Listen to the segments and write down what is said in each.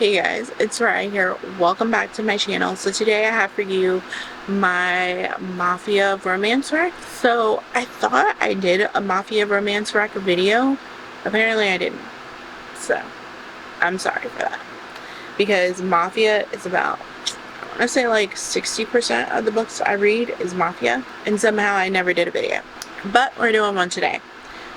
Hey guys, it's Rye here. Welcome back to my channel. So today I have for you my Mafia romance wreck. So I thought I did a Mafia romance wreck video. Apparently I didn't. So I'm sorry for that. Because Mafia is about, I want to say like 60% of the books I read is Mafia. And somehow I never did a video. But we're doing one today.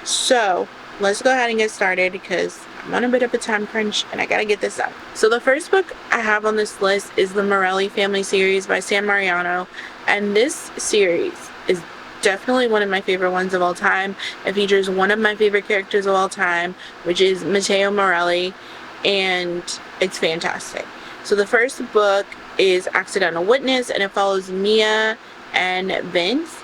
So let's go ahead and get started because I'm on a bit of a time crunch and I gotta get this up. So the first book I have on this list is the Morelli Family series by San Mariano, and this series is definitely one of my favorite ones of all time. It features one of my favorite characters of all time, which is Matteo Morelli, and it's fantastic. So the first book is Accidental Witness, and it follows Mia and Vince,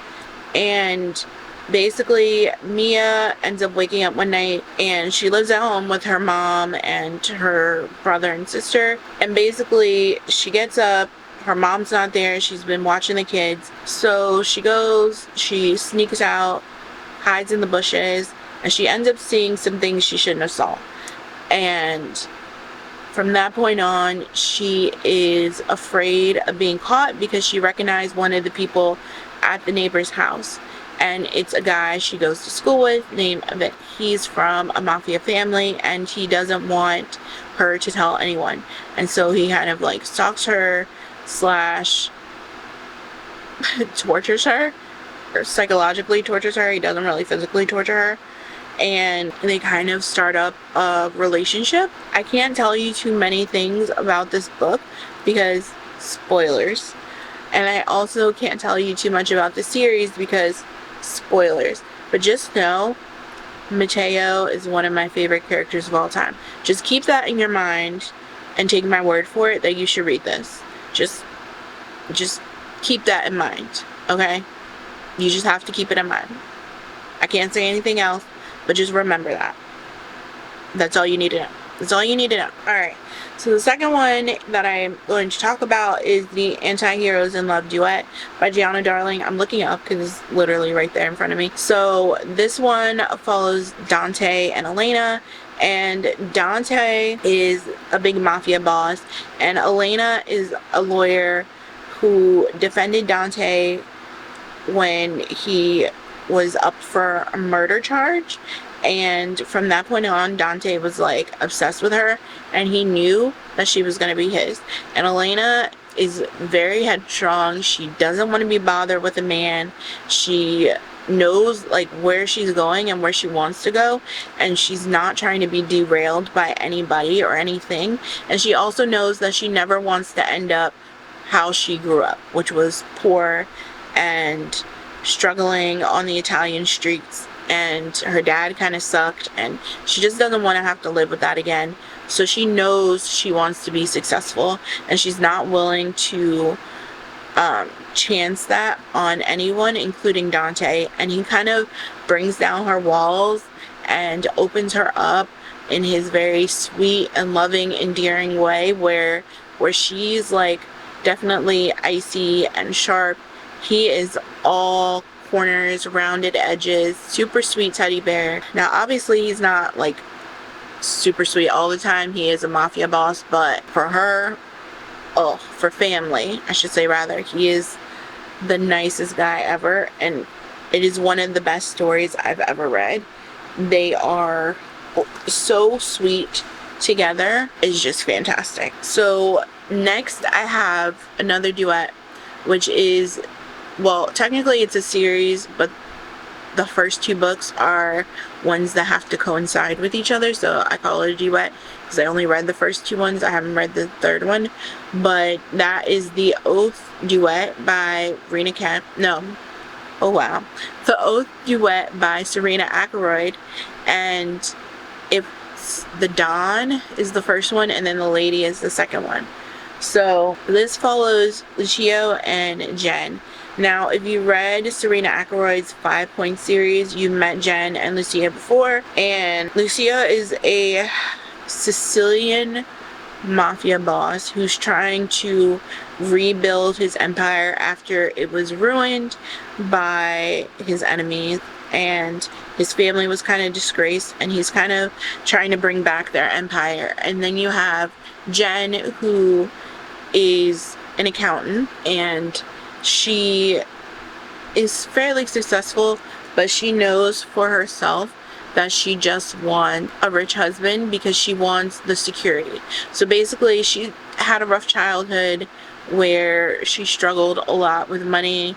and basically Mia ends up waking up one night and she lives at home with her mom and her brother and sister, and basically she gets up, her mom's not there, she's been watching the kids, so she sneaks out, hides in the bushes, and she ends up seeing some things she shouldn't have saw. And from that point on, she is afraid of being caught because she recognized one of the people at the neighbor's house. And it's a guy she goes to school with named Vic. He's from a mafia family and he doesn't want her to tell anyone. And so he kind of like stalks her slash tortures her, or psychologically tortures her. He doesn't really physically torture her. And they kind of start up a relationship. I can't tell you too many things about this book because spoilers. And I also can't tell you too much about the series because spoilers. But just know Matteo is one of my favorite characters of all time. Just keep that in your mind and take my word for it that you should read this. Just keep that in mind, okay? You just have to keep it in mind. I can't say anything else, but just remember that. That's all you need to know. That's all you need to know. Alright, so the second one that I'm going to talk about is the Anti-Heroes in Love duet by Gianna Darling. I'm looking up because it's literally right there in front of me. So this one follows Dante and Elena, and Dante is a big mafia boss, and Elena is a lawyer who defended Dante when he was up for a murder charge. And from that point on, Dante was like obsessed with her and he knew that she was going to be his. And Elena is very headstrong. She doesn't want to be bothered with a man. She knows like where she's going and where she wants to go, and she's not trying to be derailed by anybody or anything. And she also knows that she never wants to end up how she grew up, which was poor and struggling on the Italian streets, and her dad kind of sucked, and she just doesn't want to have to live with that again. So she knows she wants to be successful, and she's not willing to chance that on anyone, including Dante. And he kind of brings down her walls and opens her up in his very sweet and loving, endearing way, where she's like definitely icy and sharp. He is all corners, rounded edges, super sweet teddy bear. Now obviously he's not like super sweet all the time. He is a mafia boss, but for her, for family I should say rather, he is the nicest guy ever, and it is one of the best stories I've ever read. They are so sweet together. It's just fantastic. So next I have another duet, which is, well, technically it's a series, but the first two books are ones that have to coincide with each other, so I call it a duet because I only read the first two ones. I haven't read the third one, but that is The Oath duet by The Oath duet by Serena Ackroyd, and it's The Dawn is the first one, and then The Lady is the second one. So this follows Lucio and Jen. Now, if you read Serena Ackroyd's 5-point series, you met Jen and Lucia before. And Lucia is a Sicilian mafia boss who's trying to rebuild his empire after it was ruined by his enemies. And his family was kind of disgraced, and he's kind of trying to bring back their empire. And then you have Jen, who is an accountant, and she is fairly successful, but she knows for herself that she just wants a rich husband because she wants the security. So basically, she had a rough childhood where she struggled a lot with money,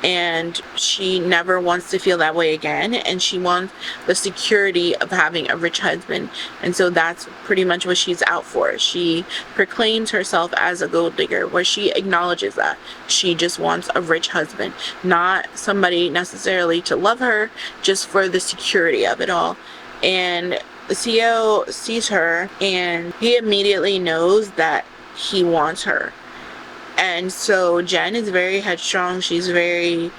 and she never wants to feel that way again, and she wants the security of having a rich husband. And so that's pretty much what she's out for. She proclaims herself as a gold digger, where she acknowledges that she just wants a rich husband, not somebody necessarily to love her, just for the security of it all. And the CEO sees her, and he immediately knows that he wants her. And so Jen is very headstrong. She's very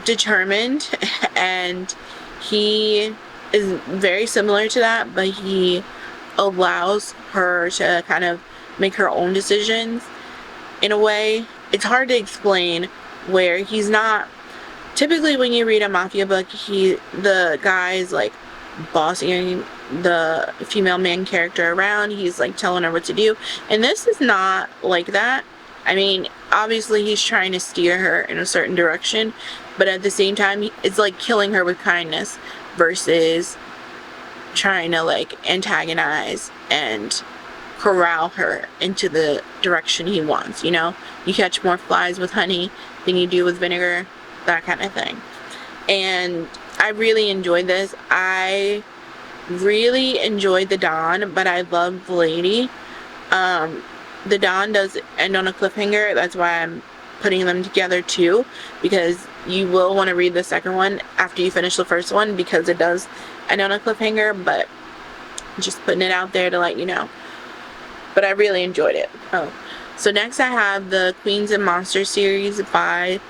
determined, and he is very similar to that, but he allows her to kind of make her own decisions in a way. It's hard to explain, where he's not typically, when you read a mafia book, the guy's like bossing the female main character around. He's like telling her what to do, and this is not like that. I mean, obviously he's trying to steer her in a certain direction, but at the same time it's like killing her with kindness versus trying to like antagonize and corral her into the direction he wants. You catch more flies with honey than you do with vinegar, that kind of thing. And I really enjoyed this. I really enjoyed the Don, but I love the lady. The Don does end on a cliffhanger. That's why I'm putting them together too, because you will want to read the second one after you finish the first one, because it does end on a cliffhanger. But just putting it out there to let you know. But I really enjoyed it. So next I have the Queens and Monsters series by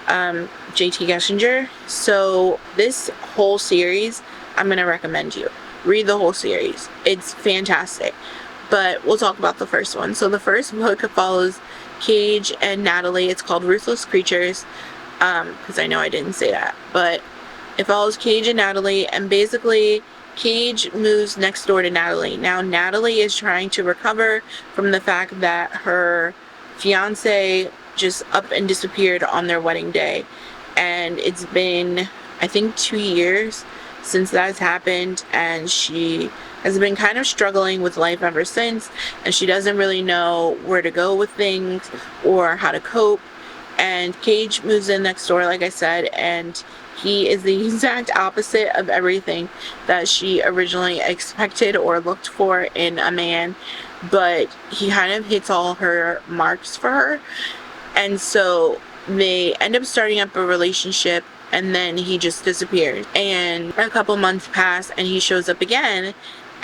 J.T. Geshinger. So this whole series, I'm going to recommend you read the whole series. It's fantastic. But we'll talk about the first one. So the first book follows Cage and Natalie. It's called Ruthless Creatures, because I know I didn't say that. But it follows Cage and Natalie, and basically Cage moves next door to Natalie. Now Natalie is trying to recover from the fact that her fiance just up and disappeared on their wedding day, and it's been, I think, 2 years since that's happened, and she has been kind of struggling with life ever since, and she doesn't really know where to go with things or how to cope. And Cage moves in next door, like I said, and he is the exact opposite of everything that she originally expected or looked for in a man, but he kind of hits all her marks for her. And so they end up starting up a relationship, and then he just disappears. And a couple months pass, and he shows up again,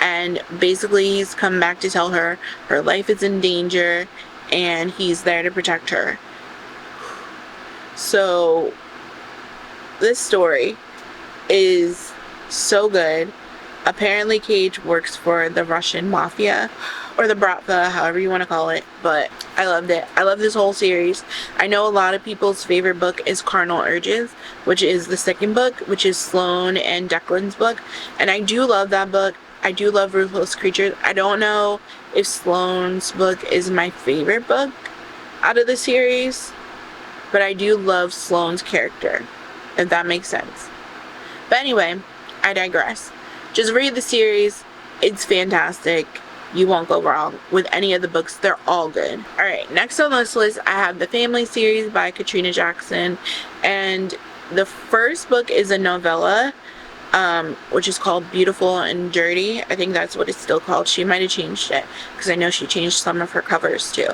and basically he's come back to tell her her life is in danger, and he's there to protect her. So this story is so good. Apparently Cage works for the Russian Mafia, or the Bratva, however you want to call it, but I loved it. I love this whole series. I know a lot of people's favorite book is Carnal Urges, which is the second book, which is Sloane and Declan's book, and I do love that book. I do love Ruthless Creatures. I don't know if Sloane's book is my favorite book out of the series, but I do love Sloane's character, if that makes sense. But anyway, I digress. Just read the series. It's fantastic. You won't go wrong with any of the books. They're all good. Alright, next on this list I have the Family series by Katrina Jackson, and the first book is a novella, which is called Beautiful and Dirty. I think that's what it's still called. She might have changed it, because I know she changed some of her covers too.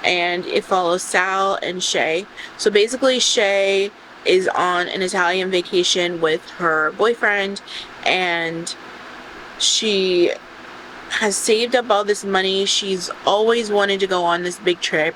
And it follows Sal and Shay. So basically Shay is on an Italian vacation with her boyfriend, and she has saved up all this money. She's always wanted to go on this big trip,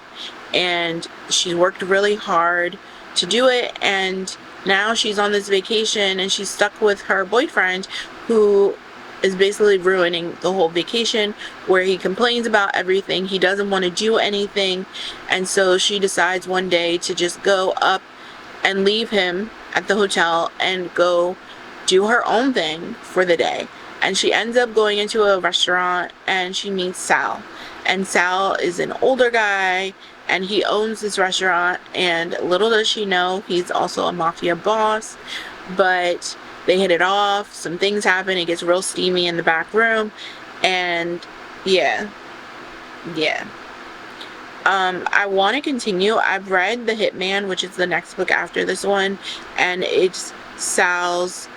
and she's worked really hard to do it, and now she's on this vacation and she's stuck with her boyfriend, who is basically ruining the whole vacation, where he complains about everything. He doesn't want to do anything, and so she decides one day to just go up and leave him at the hotel and go do her own thing for the day. And she ends up going into a restaurant and she meets Sal. And Sal is an older guy and he owns this restaurant, and little does she know he's also a mafia boss. But they hit it off, some things happen, it gets real steamy in the back room, and yeah. I want to continue. I've read The Hitman, which is the next book after this one, and it's Sal's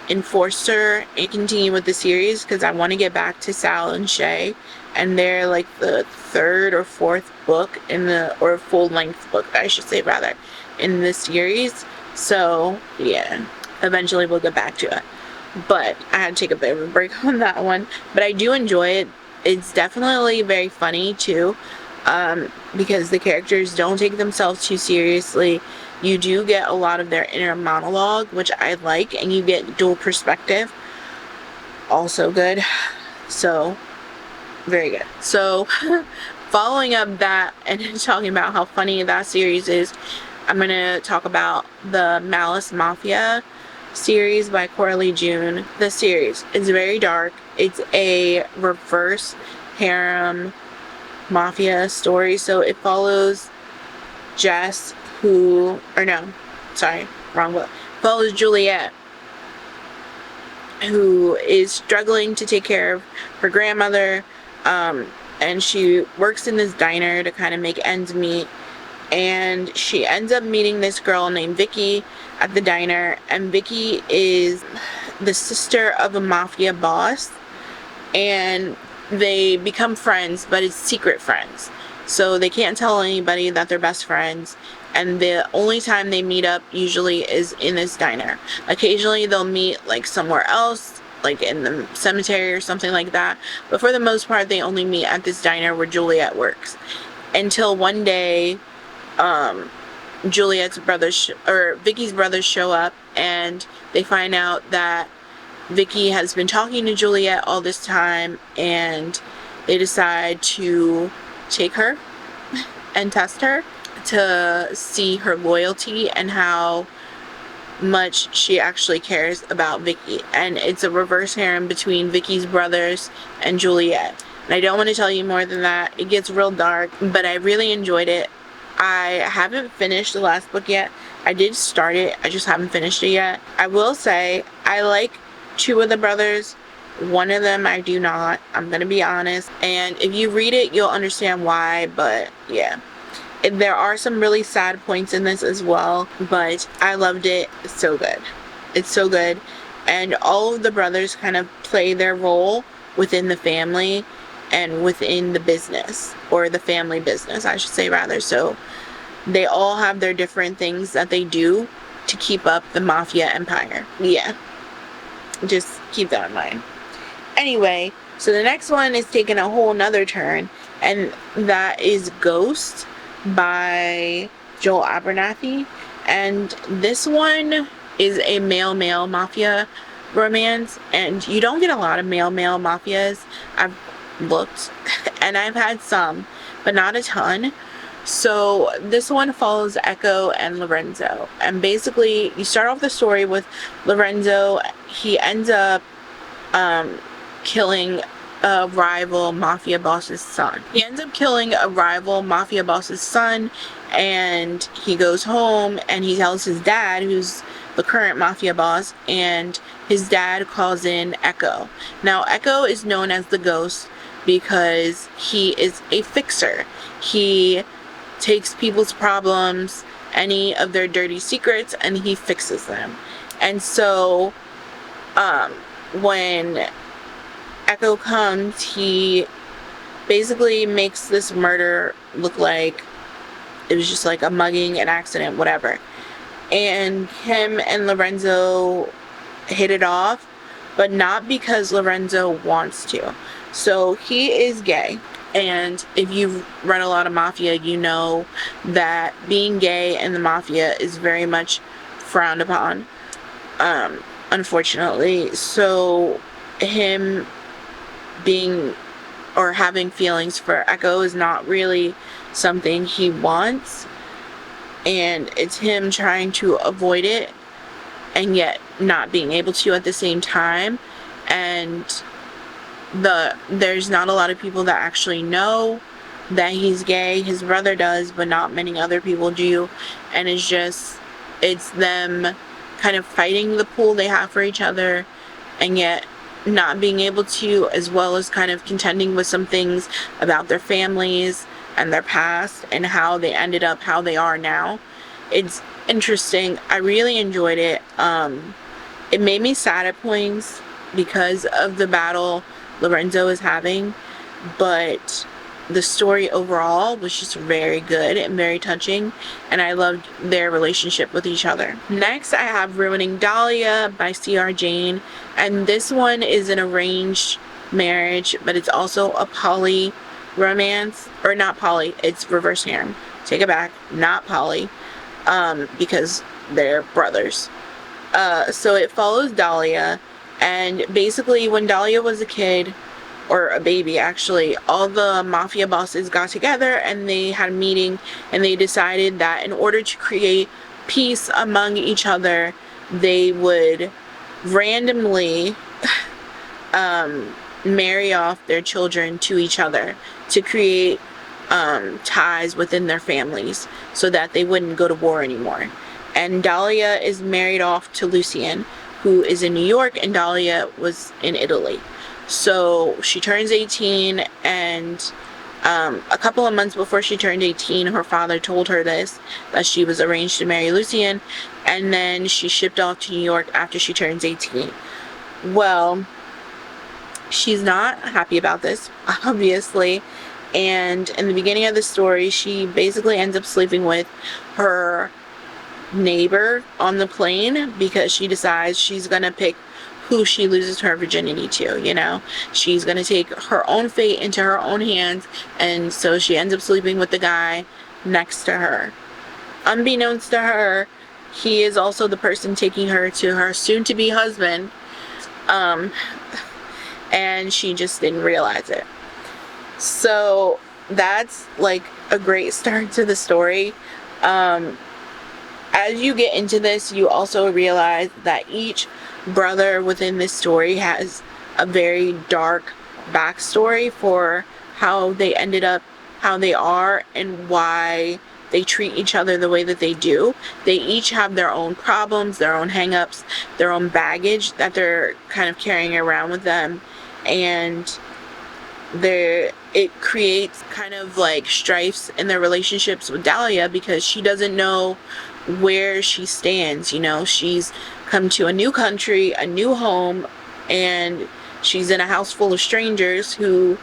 enforcer, and continue with the series because I want to get back to Sal and Shay, and they're like the third or fourth book in the, or full length book I should say rather, in this series. So yeah, eventually we'll get back to it, but I had to take a bit of a break on that one. But I do enjoy it. It's definitely very funny too, because the characters don't take themselves too seriously. You do get a lot of their inner monologue, which I like, and you get dual perspective. Also good. So, very good. So, following up that and talking about how funny that series is, I'm going to talk about the Malice Mafia series by Coralie June. The series is very dark. It's a reverse harem mafia story. So it follows Jess, who, or no, sorry, wrong book. Follows Juliet, who is struggling to take care of her grandmother, and she works in this diner to kind of make ends meet. And she ends up meeting this girl named Vicky at the diner, and Vicky is the sister of a mafia boss, and they become friends, but it's secret friends. So they can't tell anybody that they're best friends, and the only time they meet up usually is in this diner. Occasionally they'll meet like somewhere else, like in the cemetery or something like that, but for the most part they only meet at this diner where Juliet works. Until one day, Juliet's brothers, or Vicky's brothers, show up, and they find out that Vicky has been talking to Juliet all this time, and they decide to take her and test her to see her loyalty and how much she actually cares about Vicky. And it's a reverse harem between Vicky's brothers and Juliet. And I don't want to tell you more than that. It gets real dark, but I really enjoyed it. I haven't finished the last book yet. I did start it, I just haven't finished it yet. I will say I like two of the brothers. One of them I do not. I'm gonna be honest. And if you read it, you'll understand why, but yeah. There are some really sad points in this as well, but I loved it. It's so good. It's so good. And all of the brothers kind of play their role within the family and within the business, or the family business, I should say rather. So they all have their different things that they do to keep up the mafia empire. Yeah. Just keep that in mind. Anyway, so the next one is taking a whole nother turn, and that is Ghost by Joel Abernathy. And this one is a male-male mafia romance, and you don't get a lot of male-male mafias. I've looked and I've had some, but not a ton. So this one follows Echo and Lorenzo, and basically you start off the story with Lorenzo. He ends up killing a rival mafia boss's son. And he goes home and he tells his dad, who's the current mafia boss, and his dad calls in Echo. Now Echo is known as the Ghost because he is a fixer. He takes people's problems, any of their dirty secrets, and he fixes them. And so when Echo comes, he basically makes this murder look like it was just like a mugging, an accident, whatever. And him and Lorenzo hit it off, but not because Lorenzo wants to. So he is gay, and if you've read a lot of Mafia, you know that being gay in the Mafia is very much frowned upon, unfortunately. So him being, or having feelings for Echo is not really something he wants, and it's him trying to avoid it and yet not being able to at the same time. And there's not a lot of people that actually know that he's gay. His brother does, but not many other people do. And it's them kind of fighting the pull they have for each other, and yet not being able to, as well as kind of contending with some things about their families and their past and how they ended up how they are now. It's interesting. I really enjoyed it. It made me sad at points because of the battle Lorenzo is having, but the story overall was just very good and very touching, and I loved their relationship with each other. Next, I have Ruining Dahlia by C.R. Jane, and this one is an arranged marriage, but it's also a poly romance, or not poly, it's reverse harem. Take it back, not poly, because they're brothers. So it follows Dahlia, and basically when Dahlia was a kid, or a baby actually, all the mafia bosses got together and they had a meeting, and they decided that in order to create peace among each other, they would randomly marry off their children to each other to create ties within their families so that they wouldn't go to war anymore. And Dahlia is married off to Lucien, who is in New York, and Dahlia was in Italy. So she turns 18, and a couple of months before she turned 18, her father told her this, that she was arranged to marry Lucien, and then she shipped off to New York after she turns 18. Well, she's not happy about this, obviously, and in the beginning of the story, she basically ends up sleeping with her neighbor on the plane because she decides she's gonna pick who she loses her virginity to, you know. She's gonna take her own fate into her own hands, and so she ends up sleeping with the guy next to her. Unbeknownst to her, he is also the person taking her to her soon-to-be husband, and she just didn't realize it. So that's like a great start to the story. As you get into this, you also realize that each brother within this story has a very dark backstory for how they ended up how they are and why they treat each other the way that they do. They each have their own problems, their own hang-ups, their own baggage that they're kind of carrying around with them, and it creates kind of like strifes in their relationships with Dahlia because she doesn't know where she stands. You know, she's come to a new country, a new home, and she's in a house full of strangers who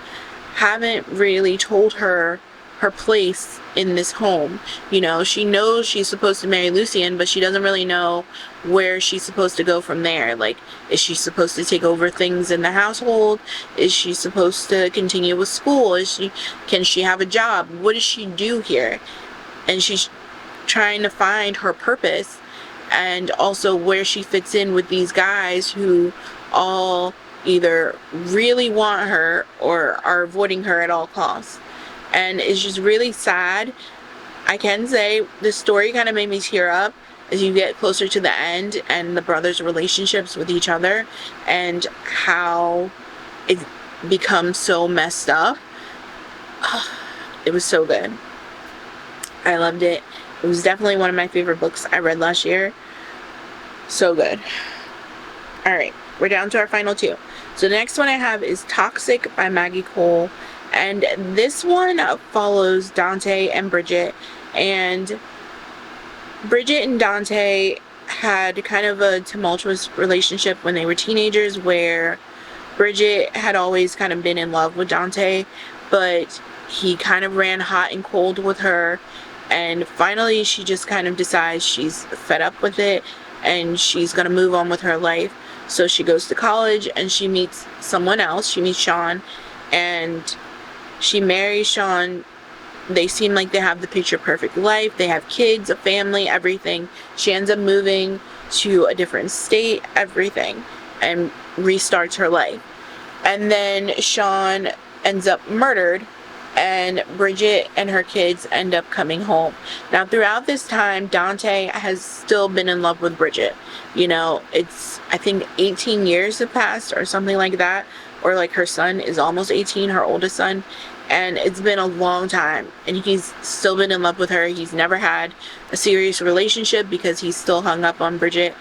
haven't really told her her place in this home. You know, she knows she's supposed to marry Lucien, but she doesn't really know where she's supposed to go from there. Like, is she supposed to take over things in the household? Is she supposed to continue with school? Can she have a job? What does she do here? And she's trying to find her purpose, and also where she fits in with these guys who all either really want her or are avoiding her at all costs. And it's just really sad. I can say the story kind of made me tear up as you get closer to the end and the brothers' relationships with each other and how it becomes so messed up. It was so good. I loved it. It was definitely one of my favorite books I read last year. So good. Alright, we're down to our final two. So the next one I have is Toxic by Maggie Cole. And this one follows Dante and Bridget. And Bridget and Dante had kind of a tumultuous relationship when they were teenagers, where Bridget had always kind of been in love with Dante, but he kind of ran hot and cold with her. And finally, she just kind of decides she's fed up with it and she's going to move on with her life. So she goes to college and she meets someone else. She meets Sean, and she marries Sean. They seem like they have the picture perfect life. They have kids, a family, everything. She ends up moving to a different state, everything, and restarts her life. And then Sean ends up murdered, and Bridget and her kids end up coming home. Now, throughout this time, Dante has still been in love with Bridget. You know, it's, I think 18 years have passed or something like that. Or like her son is almost 18, her oldest son. And it's been a long time. And he's still been in love with her. He's never had a serious relationship because he's still hung up on Bridget.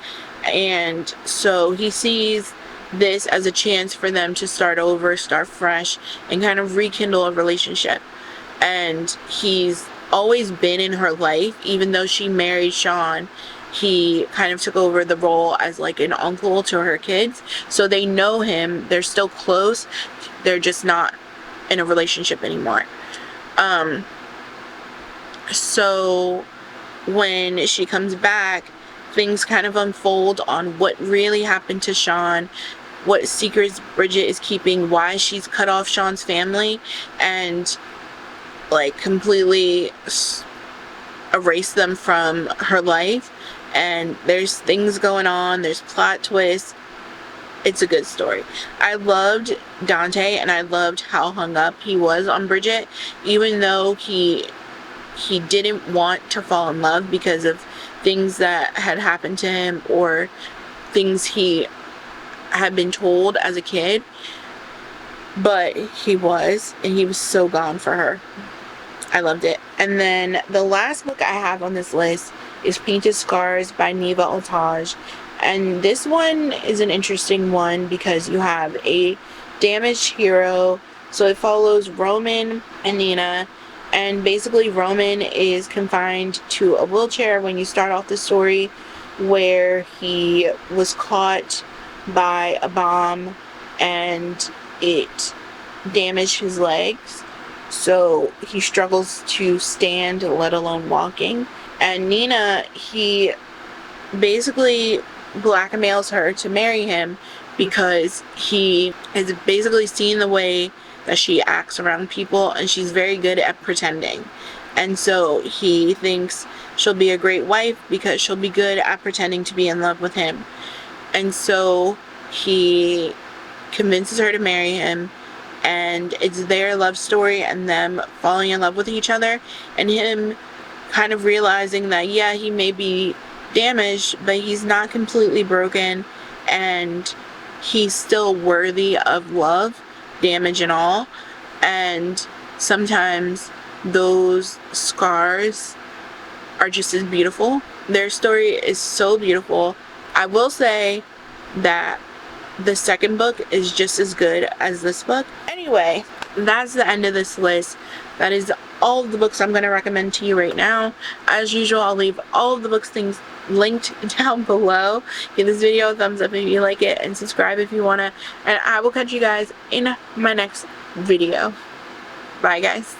And so he sees this as a chance for them to start over, start fresh, and kind of rekindle a relationship. And he's always been in her life, even though she married Sean. He kind of took over the role as like an uncle to her kids. So they know him, they're still close, they're just not in a relationship anymore. So when she comes back, things kind of unfold on what really happened to Sean, what secrets Bridget is keeping, why she's cut off Sean's family, and like completely erased them from her life. And there's things going on, there's plot twists. It's a good story. I loved Dante, and I loved how hung up he was on Bridget, even though he didn't want to fall in love because of things that had happened to him or things he had been told as a kid. But he was, and he was so gone for her. I loved it. And then the last book I have on this list is Painted Scars by Neva Otage. And this one is an interesting one because you have a damaged hero. So it follows Roman and Nina. And basically Roman is confined to a wheelchair when you start off the story, where he was caught by a bomb and it damaged his legs. So he struggles to stand, let alone walking. And Nina, he basically blackmails her to marry him because he has basically seen the way that she acts around people, and she's very good at pretending. And so he thinks she'll be a great wife because she'll be good at pretending to be in love with him. And so he convinces her to marry him, and it's their love story and them falling in love with each other, and him kind of realizing that, yeah, he may be damaged, but he's not completely broken, and he's still worthy of love, damage and all. And sometimes those scars are just as beautiful. Their story is so beautiful. I will say that the second book is just as good as this book. Anyway, that's the end of this list. That is all of the books I'm going to recommend to you right now. As usual, I'll leave all of the books things linked down below. Give this video a thumbs up if you like it, and subscribe if you want to. And I will catch you guys in my next video. Bye, guys.